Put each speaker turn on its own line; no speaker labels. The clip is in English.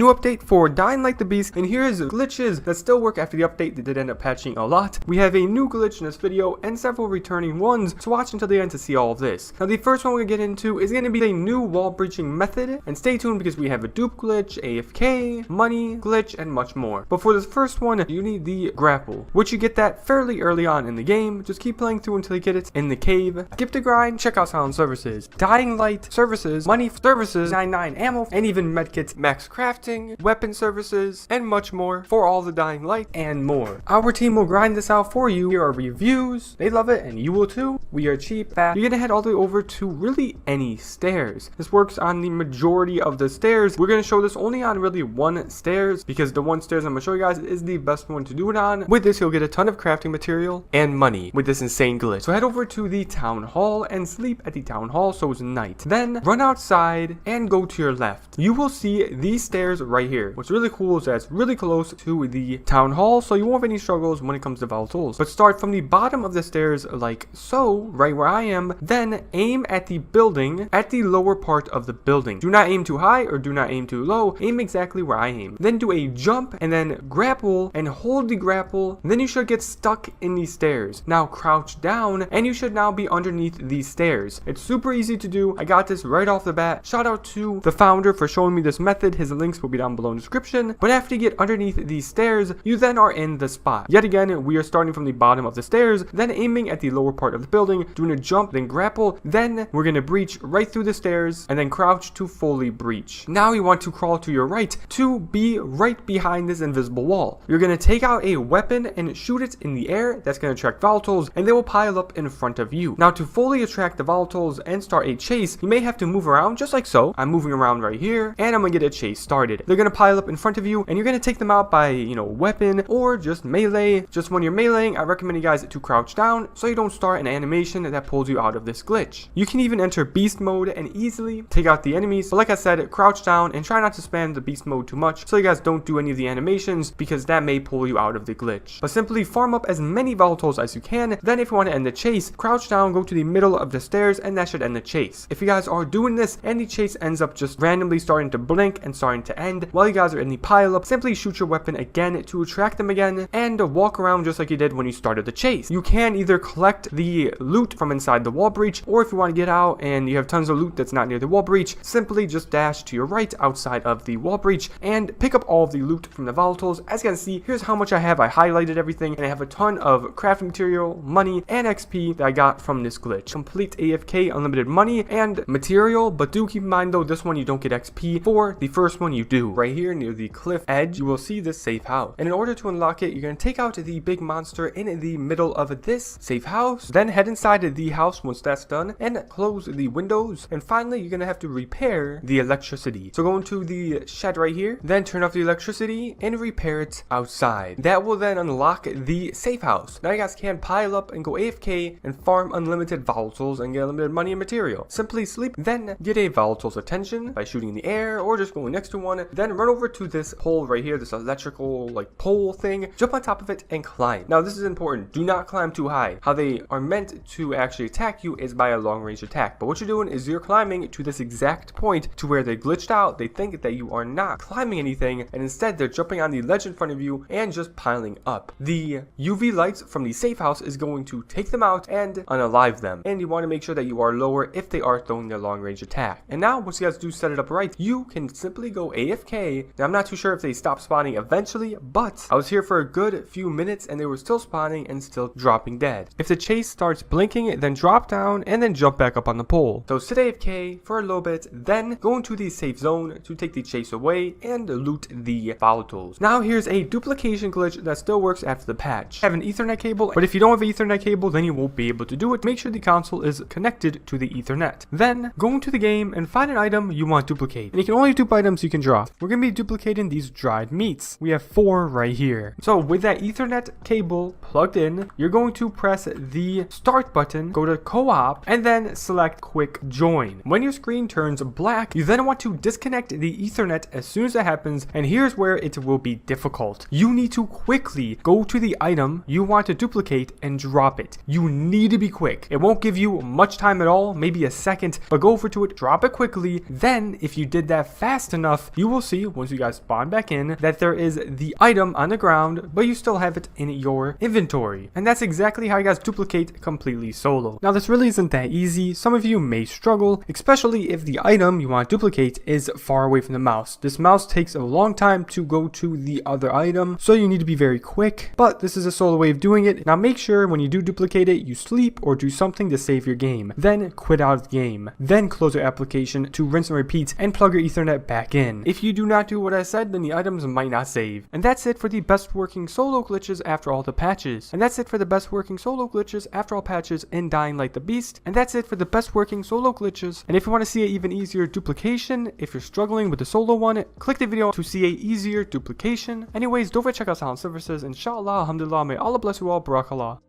new update for Dying Like the Beast, and here's glitches that still work after the update. They did end up patching a lot. We have a new glitch in this video and several returning ones, so watch until the end to see all of this. Now the first one we're going to get into is going to be a new wall breaching method, and stay tuned because we have a dupe glitch, AFK, money glitch, and much more. But for this first one, you need the grapple, which you get that fairly early on in the game. Just keep playing through until you get it in the cave. Skip the grind, check out Silent Services, Dying Light Services, Money Services, 99 Ammo, and even medkits, max crafting, weapon services, and much more for all the Dying Light and more. Our team will grind this out for you. Here are reviews. They love it and you will too. We are cheap, fast. You're gonna head all the way over to really any stairs. This works on the majority of the stairs. We're gonna show this only on really one stairs because the one stairs I'm gonna show you guys is the best one to do it on. With this, you'll get a ton of crafting material and money with this insane glitch. So head over to the town hall and sleep at the town hall so it's night. Then run outside and go to your left. You will see these stairs right here. What's really cool is that it's really close to the town hall, so you won't have any struggles when it comes to volatiles. But start from the bottom of the stairs like so, right where I am. Then aim at the building at the lower part of the building. Do not aim too high or do not aim too low. Aim exactly where I aim. Then do a jump and then grapple and hold the grapple. Then you should get stuck in these stairs. Now crouch down and you should now be underneath these stairs. It's super easy to do. I got this right off the bat. Shout out to the founder for showing me this method. His links will be down below in the description. But after you get underneath these stairs, you then are in the spot. Yet again, we are starting from the bottom of the stairs, then aiming at the lower part of the building, doing a jump, then grapple, then we're going to breach right through the stairs, and then crouch to fully breach. Now you want to crawl to your right to be right behind this invisible wall. You're going to take out a weapon and shoot it in the air. That's going to attract volatiles, and they will pile up in front of you. Now to fully attract the volatiles and start a chase, you may have to move around just like so. I'm moving around right here, and I'm going to get a chase started. They're going to pile up in front of you, and you're going to take them out by, weapon or just melee. Just when you're meleeing, I recommend you guys to crouch down so you don't start an animation that pulls you out of this glitch. You can even enter beast mode and easily take out the enemies, but like I said, crouch down and try not to spam the beast mode too much so you guys don't do any of the animations because that may pull you out of the glitch. But simply farm up as many volatiles as you can. Then if you want to end the chase, crouch down, go to the middle of the stairs, and that should end the chase. If you guys are doing this and the chase ends up just randomly starting to blink and starting to end while you guys are in the pile up, simply shoot your weapon again to attract them again and walk around just like you did when you started the chase. You can either collect the loot from inside the wall breach, or if you want to get out and you have tons of loot that's not near the wall breach, simply just dash to your right outside of the wall breach and pick up all of the loot from the volatiles. As you can see, here's how much I have. I highlighted everything and I have a ton of crafting material, money, and XP that I got from this glitch. Complete AFK, unlimited money and material, but do keep in mind though, this one you don't get XP for. The first one you do. Right here near the cliff edge, you will see this safe house. And in order to unlock it, you're going to take out the big monster in the middle of this safe house, then head inside the house once that's done and close the windows, and finally you're going to have to repair the electricity. So go into the shed right here, then turn off the electricity and repair it outside. That will then unlock the safe house. Now you guys can pile up and go AFK and farm unlimited volatiles and get unlimited money and material. Simply sleep, then get a volatile's attention by shooting in the air or just going next to one, then run over to this pole right here, this electrical pole thing, jump on top of it and climb. Now this is important. Do not climb too high. How they are meant to actually attack you is by a long range attack, but what you're doing is you're climbing to this exact point to where they glitched out. They think that you are not climbing anything, and instead they're jumping on the ledge in front of you and just piling up. The UV lights from the safe house is going to take them out and unalive them, and you want to make sure that you are lower if they are throwing their long range attack. And now once you guys do set it up right, you can simply go AFK. Now I'm not too sure if they stop spawning eventually, but I was here for a good few minutes and they were still spawning and still dropping dead. If the chase starts blinking, then drop down and then jump back up on the pole. So sit AFK for a little bit, then go into the safe zone to take the chase away and loot the volatiles. Now here's a duplication glitch that still works after the patch. I have an Ethernet cable, but if you don't have an Ethernet cable, then you won't be able to do it. Make sure the console is connected to the Ethernet. Then go into the game and find an item you want to duplicate. And you can only dupe items you can draw. We're going to be duplicating these dried meats. We have 4 right here. So with that Ethernet cable plugged in, you're going to press the start button, go to co-op, and then select quick join. When your screen turns black, you then want to disconnect the Ethernet as soon as that happens, and here's where it will be difficult. You need to quickly go to the item you want to duplicate and drop it. You need to be quick. It won't give you much time at all, maybe a second, but go over to it, drop it quickly. Then if you did that fast enough, you will will see once you guys spawn back in that there is the item on the ground, but you still have it in your inventory. And that's exactly how you guys duplicate completely solo. Now this really isn't that easy. Some of you may struggle, especially if the item you want to duplicate is far away from the mouse. This mouse takes a long time to go to the other item, so you need to be very quick, but this is a solo way of doing it. Now make sure when you do duplicate it, you sleep or do something to save your game. Then quit out of the game. Then close your application to rinse and repeat and plug your Ethernet back in. If you do not do what I said, then the items might not save. And that's it for the best working solo glitches after all the patches. And that's it for the best working solo glitches after all patches in Dying Like the Beast. And that's it for the best working solo glitches. And if you want to see an even easier duplication, if you're struggling with the solo one, click the video to see a easier duplication. Anyways, don't forget to check us out on services. Inshallah, alhamdulillah, may Allah bless you all, barakallah.